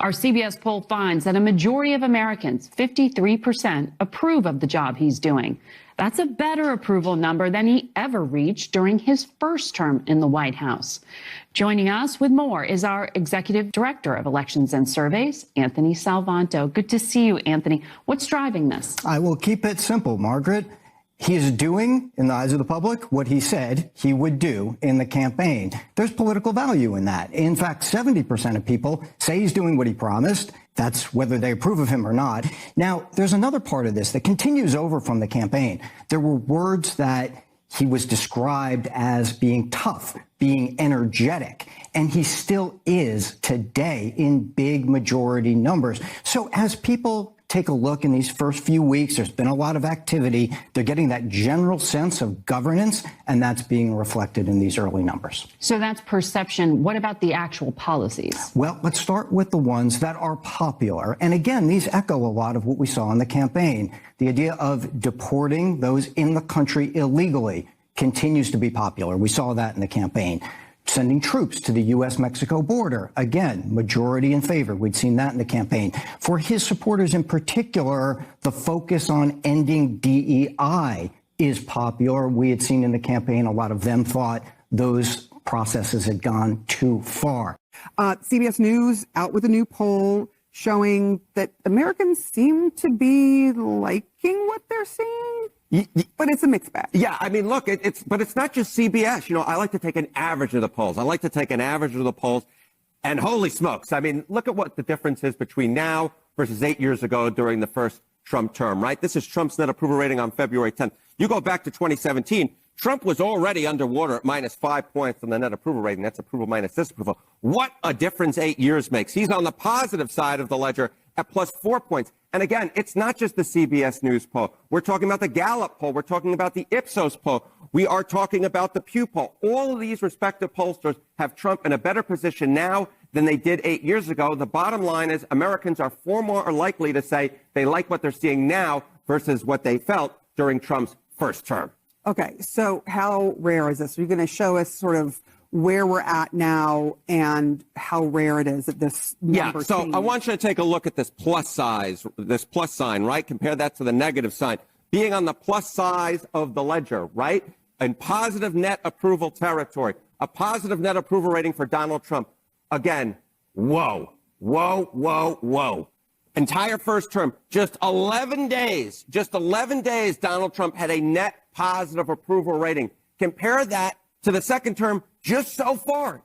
Our CBS poll finds that a majority of Americans, 53%, approve of the job he's doing. That's a better approval number than he ever reached during his first term in the White House. Joining us with more is our Executive Director of Elections and Surveys, Anthony Salvanto. Good to see you, Anthony. What's driving this? I will keep it simple, Margaret. He is doing, in the eyes of the public, what he said he would do in the campaign. There's political value in that. In fact, 70% of people say he's doing what he promised. That's whether they approve of him or not. Now, there's another part of this that continues over from the campaign. There were words that he was described as being tough, being energetic, and he still is today in big majority numbers. So as people take a look in these first few weeks, there's been a lot of activity. They're getting that general sense of governance, and that's being reflected in these early numbers. So that's perception. What about the actual policies? Well, let's start with the ones that are popular. And again, these echo a lot of what we saw in the campaign. The idea of deporting those in the country illegally continues to be popular. We saw that in the campaign. Sending troops to the U.S.-Mexico border, again, majority in favor. We'd seen that in the campaign. For his supporters in particular, the focus on ending DEI is popular. We had seen in the campaign a lot of them thought those processes had gone too far. CBS News out with a new poll showing that Americans seem to be liking what they're seeing. But it's a mixed bag. Yeah, I mean, look, but it's not just CBS. You know, I like to take an average of the polls. And holy smokes, I mean, look at what the difference is between now versus 8 years ago during the first Trump term, right? This is Trump's net approval rating on February 10th. You go back to 2017, Trump was already underwater at -5 points on the net approval rating. That's approval minus disapproval. What a difference 8 years makes. He's on the positive side of the ledger at +4 points. And again, it's not just the CBS News poll. We're talking about the Gallup poll. We're talking about the Ipsos poll. We are talking about the Pew poll. All of these respective pollsters have Trump in a better position now than they did 8 years ago. The bottom line is Americans are far more likely to say they like what they're seeing now versus what they felt during Trump's first term. Okay, so how rare is this? Are you going to show us sort of where we're at now and how rare it is that this number change? I want you to take a look at this plus sign, right? Compare that to the negative sign. Being on the plus side of the ledger, right? In positive net approval territory, a positive net approval rating for Donald Trump. Again, whoa. Entire first term, just 11 days, Donald Trump had a net positive approval rating. Compare that to the second term, just so far,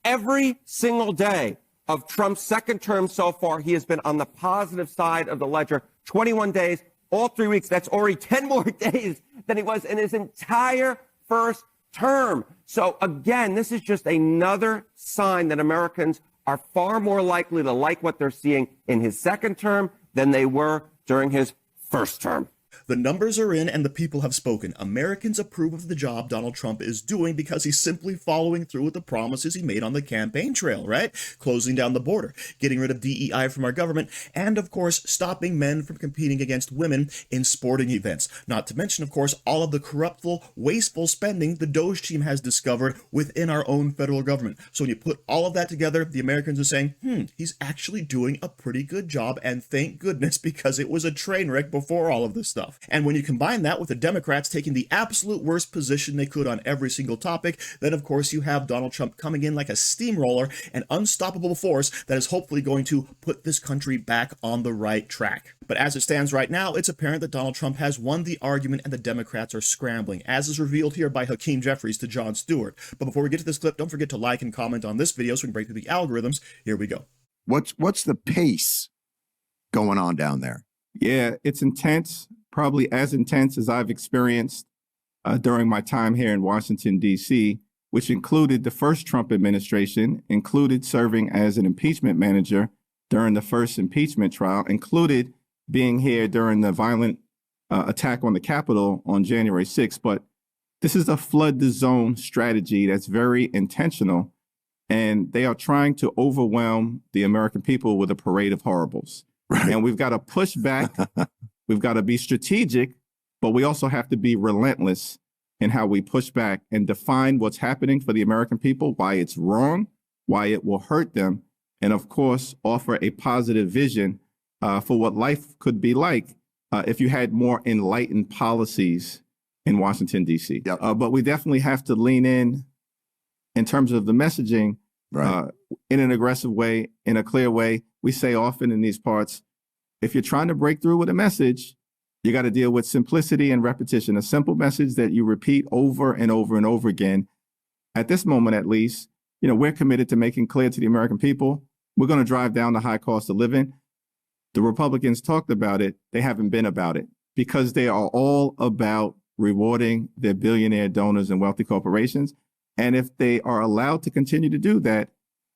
every single day of Trump's second term so far, he has been on the positive side of the ledger. 21 days, all 3 weeks. That's already 10 more days than he was in his entire first term. So again, this is just another sign that Americans are far more likely to like what they're seeing in his second term than they were during his first term. The numbers are in and the people have spoken. Americans approve of the job Donald Trump is doing because he's simply following through with the promises he made on the campaign trail, right? Closing down the border, getting rid of DEI from our government, and of course, stopping men from competing against women in sporting events. Not to mention, of course, all of the corruptful, wasteful spending the Doge team has discovered within our own federal government. So when you put all of that together, the Americans are saying, he's actually doing a pretty good job, and thank goodness, because it was a train wreck before all of this stuff. And when you combine that with the Democrats taking the absolute worst position they could on every single topic, then of course you have Donald Trump coming in like a steamroller, an unstoppable force that is hopefully going to put this country back on the right track. But as it stands right now, it's apparent that Donald Trump has won the argument and the Democrats are scrambling, as is revealed here by Hakeem Jeffries to Jon Stewart. But before we get to this clip, don't forget to like and comment on this video so we can break through the algorithms. Here we go. What's the pace going on down there? Yeah, it's intense. Probably as intense as I've experienced during my time here in Washington, D.C., which included the first Trump administration, included serving as an impeachment manager during the first impeachment trial, included being here during the violent attack on the Capitol on January 6th. But this is a flood the zone strategy that's very intentional, and they are trying to overwhelm the American people with a parade of horribles. Right. And we've got to push back. We've got to be strategic, but we also have to be relentless in how we push back and define what's happening for the American people, why it's wrong, why it will hurt them, and of course, offer a positive vision for what life could be like if you had more enlightened policies in Washington, D.C. Yep. But we definitely have to lean in terms of the messaging in an aggressive way, in a clear way. We say often in these parts, if you're trying to break through with a message, you got to deal with simplicity and repetition, a simple message that you repeat over and over and over again. At this moment, at least, we're committed to making clear to the American people, we're going to drive down the high cost of living. The Republicans talked about it. They haven't been about it because they are all about rewarding their billionaire donors and wealthy corporations. And if they are allowed to continue to do that,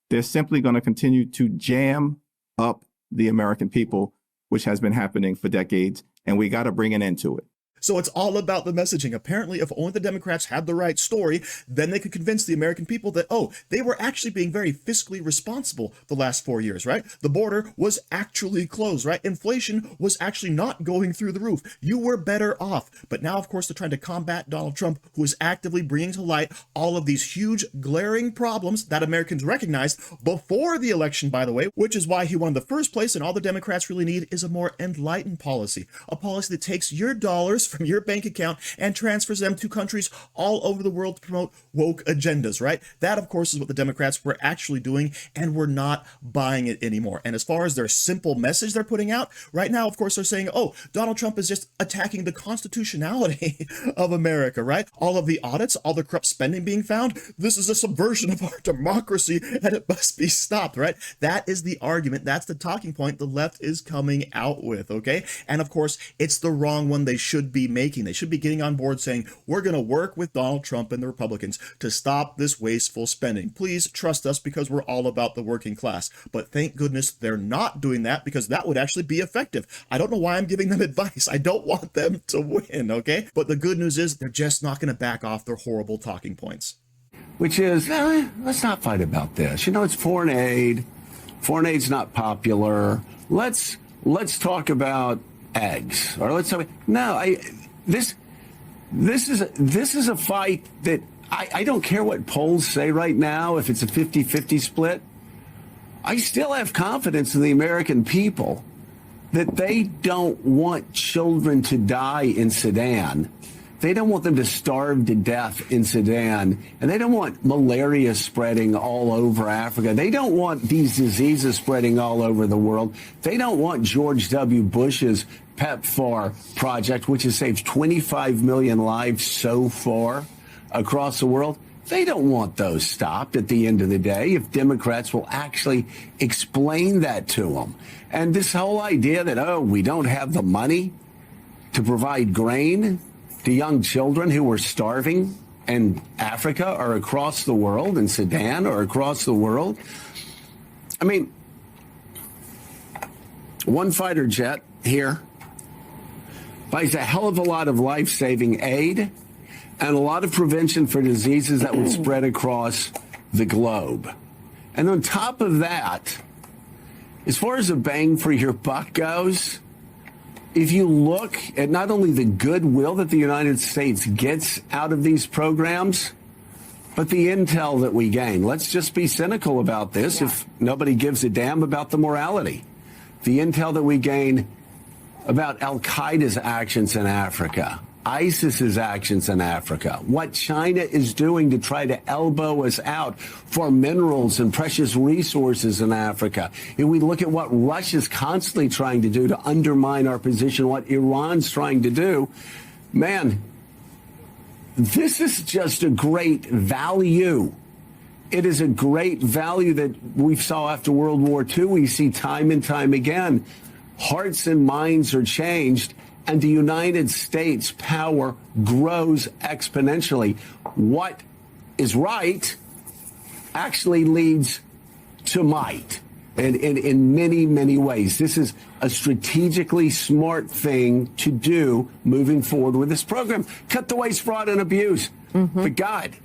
they're simply going to continue to jam up the American people, which has been happening for decades. And we got to bring an end to it. So it's all about the messaging. Apparently, if only the Democrats had the right story, then they could convince the American people that, oh, they were actually being very fiscally responsible the last 4 years, right? The border was actually closed, right? Inflation was actually not going through the roof. You were better off. But now, of course, they're trying to combat Donald Trump, who is actively bringing to light all of these huge, glaring problems that Americans recognized before the election, by the way, which is why he won the first place. And all the Democrats really need is a more enlightened policy, a policy that takes your dollars from your bank account and transfers them to countries all over the world to promote woke agendas, right? That, of course, is what the Democrats were actually doing, and we're not buying it anymore. And as far as their simple message they're putting out, right now, of course, they're saying, oh, Donald Trump is just attacking the constitutionality of America, right? All of the audits, all the corrupt spending being found, this is a subversion of our democracy and it must be stopped, right? That is the argument. That's the talking point the left is coming out with, okay? And of course, it's the wrong one they should be making. They should be getting on board saying, we're going to work with Donald Trump and the Republicans to stop this wasteful spending. Please trust us because we're all about the working class. But thank goodness they're not doing that, because that would actually be effective. I don't know why I'm giving them advice. I don't want them to win, okay? But the good news is they're just not going to back off their horrible talking points. Which is, let's not fight about this. It's foreign aid. Foreign aid's not popular. Let's talk about eggs, or let's talk. No, this is a fight that I don't care what polls say right now. If it's a 50-50 split, I still have confidence in the American people that they don't want children to die in Sudan. They don't want them to starve to death in Sudan. And they don't want malaria spreading all over Africa. They don't want these diseases spreading all over the world. They don't want George W. Bush's PEPFAR project, which has saved 25 million lives so far across the world. They don't want those stopped at the end of the day if Democrats will actually explain that to them. And this whole idea that, oh, we don't have the money to provide grain to young children who are starving in Africa or across the world, in Sudan or across the world. I mean, one fighter jet here buys a hell of a lot of life-saving aid and a lot of prevention for diseases that would spread across the globe. And on top of that, as far as the bang for your buck goes, if you look at not only the goodwill that the United States gets out of these programs, but the intel that we gain. Let's just be cynical about this if nobody gives a damn about the morality. The intel that we gain about Al-Qaeda's actions in Africa, ISIS's actions in Africa, what China is doing to try to elbow us out for minerals and precious resources in Africa. If we look at what Russia's constantly trying to do to undermine our position, what Iran's trying to do, man, this is just a great value. It is a great value that we saw after World War II. We see time and time again. Hearts and minds are changed, and the United States power grows exponentially. What is right actually leads to might, and in many, many ways. This is a strategically smart thing to do moving forward with this program. Cut the waste, fraud, and abuse. But God,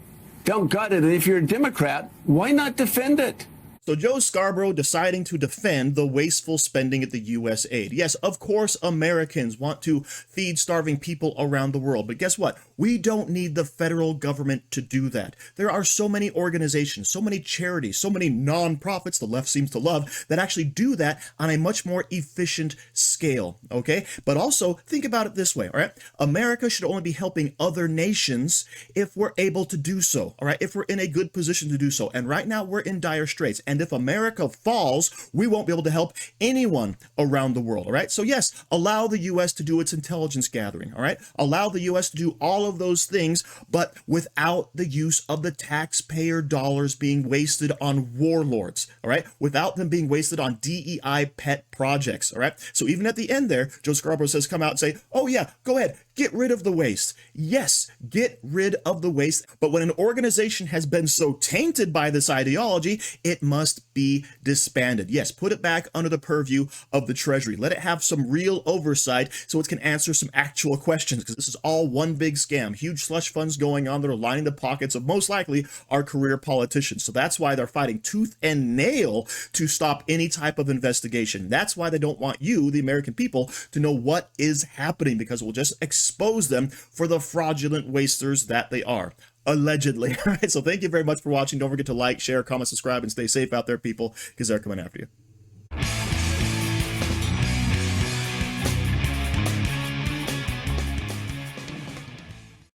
don't gut it. And if you're a Democrat, why not defend it? So Joe Scarborough deciding to defend the wasteful spending at the USAID. Yes, of course, Americans want to feed starving people around the world. But guess what? We don't need the federal government to do that. There are so many organizations, so many charities, so many nonprofits the left seems to love that actually do that on a much more efficient scale. Okay. But also think about it this way. All right. America should only be helping other nations if we're able to do so. All right. If we're in a good position to do so. And right now we're in dire straits. And if America falls, we won't be able to help anyone around the world. All right. So yes, allow the U.S. to do its intelligence gathering. All right. Allow the U.S. to do all of those things, but without the use of the taxpayer dollars being wasted on warlords. All right. Without them being wasted on DEI pet projects. All right. So even at the end there, Joe Scarborough says, come out and say, oh yeah, go ahead. Get rid of the waste. Yes, get rid of the waste. But when an organization has been so tainted by this ideology, it must be disbanded. Yes, put it back under the purview of the Treasury. Let it have some real oversight so it can answer some actual questions, because this is all one big scam. Huge slush funds going on that are lining the pockets of most likely our career politicians. So that's why they're fighting tooth and nail to stop any type of investigation. That's why they don't want you, the American people, to know what is happening, because it will just expose them for the fraudulent wasters that they are. Allegedly. All right. So thank you very much for watching. Don't forget to like, share, comment, subscribe, and stay safe out there, people, because they're coming after you.